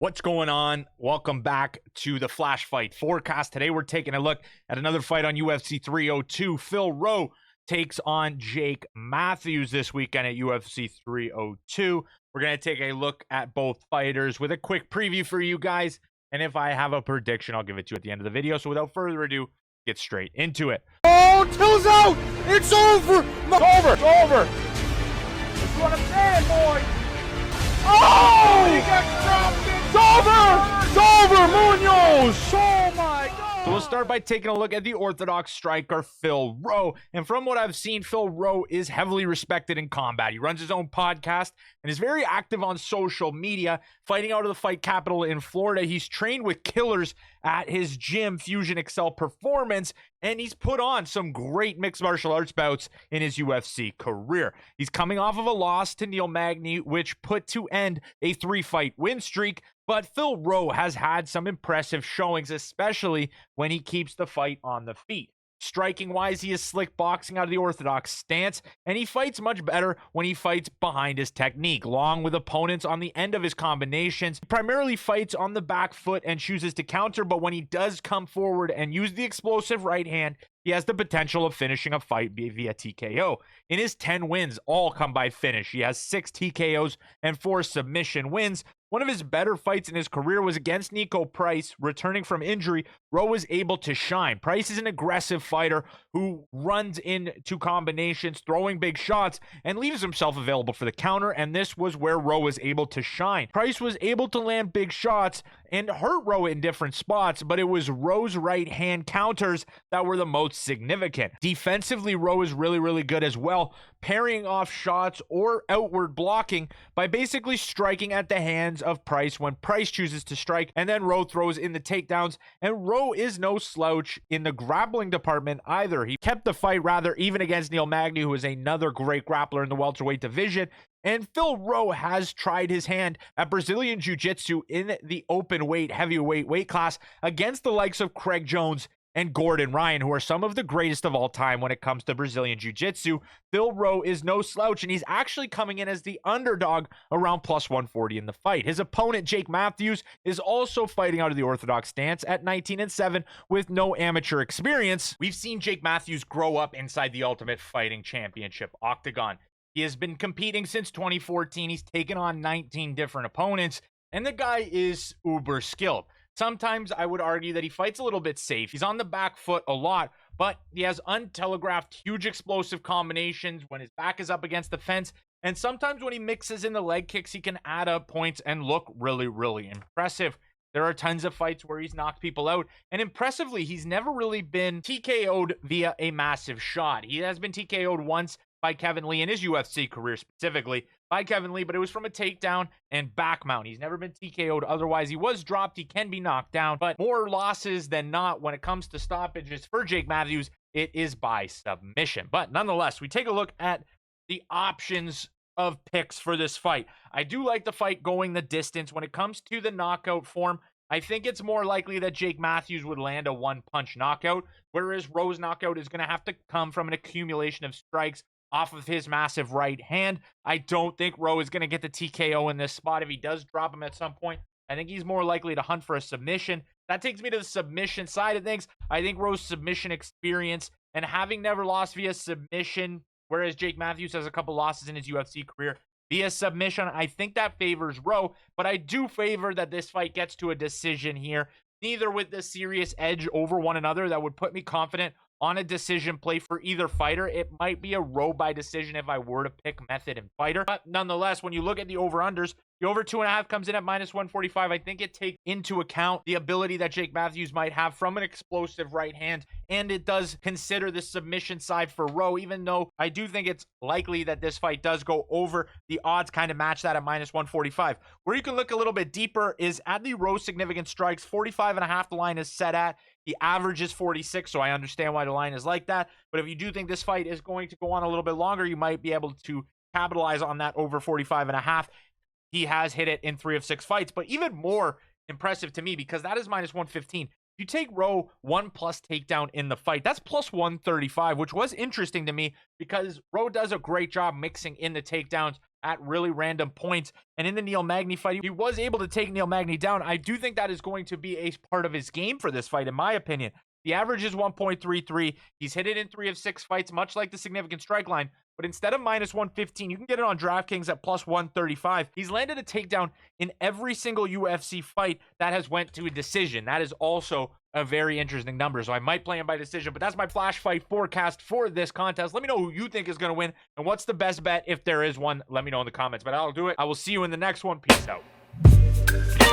What's going on? Welcome back to the Flash Fight Forecast. Today we're taking a look at another fight on UFC 302. Phil Rowe takes on Jake Matthews this weekend at UFC 302. We're going to take a look at both fighters with a quick preview for you guys. And if I have a prediction, I'll give it to you at the end of the video. So without further ado, get straight into it. Oh, Till's out! It's over! It's over! That's what I'm saying, boy! Oh! He got dropped in! It's over! Munoz! Oh my God! So we'll start by taking a look at the Orthodox striker, Phil Rowe. And from what I've seen, Phil Rowe is heavily respected in combat. He runs his own podcast and is very active on social media, fighting out of the fight capital in Florida. He's trained with killers at his gym, Fusion Excel Performance, and he's put on some great mixed martial arts bouts in his UFC career. He's coming off of a loss to Neil Magny, which put to end a 3-fight win streak. But Phil Rowe has had some impressive showings, especially when he keeps the fight on the feet. Striking-wise, he is slick boxing out of the orthodox stance, and he fights much better when he fights behind his technique, long with opponents on the end of his combinations. He primarily fights on the back foot and chooses to counter, but when he does come forward and use the explosive right hand, he has the potential of finishing a fight via TKO. In his 10 wins, all come by finish. He has 6 TKOs and 4 submission wins. One of his better fights in his career was against Nico Price. Returning from injury, Rowe was able to shine. Price is an aggressive fighter who runs into combinations, throwing big shots, and leaves himself available for the counter, and this was where Rowe was able to shine. Price was able to land big shots and hurt Rowe in different spots, but it was Rowe's right hand counters that were the most significant. Defensively, Rowe is really good as well, parrying off shots or outward blocking by basically striking at the hands of Price when Price chooses to strike, and then Rowe throws in the takedowns. And Rowe is no slouch in the grappling department either. He kept the fight rather even against Neil Magny, who is another great grappler in the welterweight division. And Phil Rowe has tried his hand at Brazilian Jiu-Jitsu in the open weight heavyweight weight class against the likes of Craig Jones and Gordon Ryan, who are some of the greatest of all time when it comes to Brazilian Jiu-Jitsu. Phil Rowe is no slouch, and he's actually coming in as the underdog around plus 140 in the fight. His opponent, Jake Matthews, is also fighting out of the orthodox stance at 19-7 with no amateur experience. We've seen Jake Matthews grow up inside the Ultimate Fighting Championship octagon. He has been competing since 2014. He's taken on 19 different opponents, and the guy is uber skilled. Sometimes I would argue that he fights a little bit safe. He's on the back foot a lot, but he has untelegraphed huge explosive combinations when his back is up against the fence. And sometimes when he mixes in the leg kicks, he can add up points and look really impressive. There are tons of fights where he's knocked people out, and impressively, he's never really been TKO'd via a massive shot. He has been TKO'd once by Kevin Lee in his UFC career, specifically by Kevin Lee, but it was from a takedown and back mount. He's never been TKO'd otherwise. He was dropped. He can be knocked down, but more losses than not when it comes to stoppages for Jake Matthews, it is by submission. But nonetheless, we take a look at the options of picks for this fight. I do like the fight going the distance. When it comes to the knockout form, I think it's more likely that Jake Matthews would land a one-punch knockout, whereas Rowe's knockout is going to have to come from an accumulation of strikes off of his massive right hand. I don't think Rowe is going to get the TKO in this spot. If he does drop him at some point, I think he's more likely to hunt for a submission. That takes me to the submission side of things. I think Rowe's submission experience and having never lost via submission, whereas Jake Matthews has a couple losses in his UFC career via submission, I think that favors Rowe, but I do favor that this fight gets to a decision here, neither with the serious edge over one another that would put me confident on a decision play for either fighter. It might be a Rowe by decision if I were to pick method and fighter. But nonetheless, when you look at the over-unders, the over 2.5 comes in at minus 145. I think it takes into account the ability that Jake Matthews might have from an explosive right hand, and it does consider the submission side for Rowe, even though I do think it's likely that this fight does go over. The odds kind of match that at minus 145. Where you can look a little bit deeper is at the Rowe significant strikes. 45.5 the line is set at. The average is 46, so I understand why the line is like that. But if you do think this fight is going to go on a little bit longer, you might be able to capitalize on that over 45.5. He has hit it in 3 of 6 fights, but even more impressive to me because that is minus 115. You take Rowe 1+ takedown in the fight, that's plus 135, which was interesting to me because Rowe does a great job mixing in the takedowns at really random points. And in the Neil Magny fight, he was able to take Neil Magny down. I do think that is going to be a part of his game for this fight, in my opinion. The average is 1.33. He's hit it in 3 of 6 fights, much like the significant strike line. But instead of minus 115, you can get it on DraftKings at plus 135. He's landed a takedown in every single UFC fight that has went to a decision. That is also a very interesting number. So I might play him by decision, but that's my flash fight forecast for this contest. Let me know who you think is going to win and what's the best bet if there is one. Let me know in the comments, but I'll do it. I will see you in the next one. Peace out.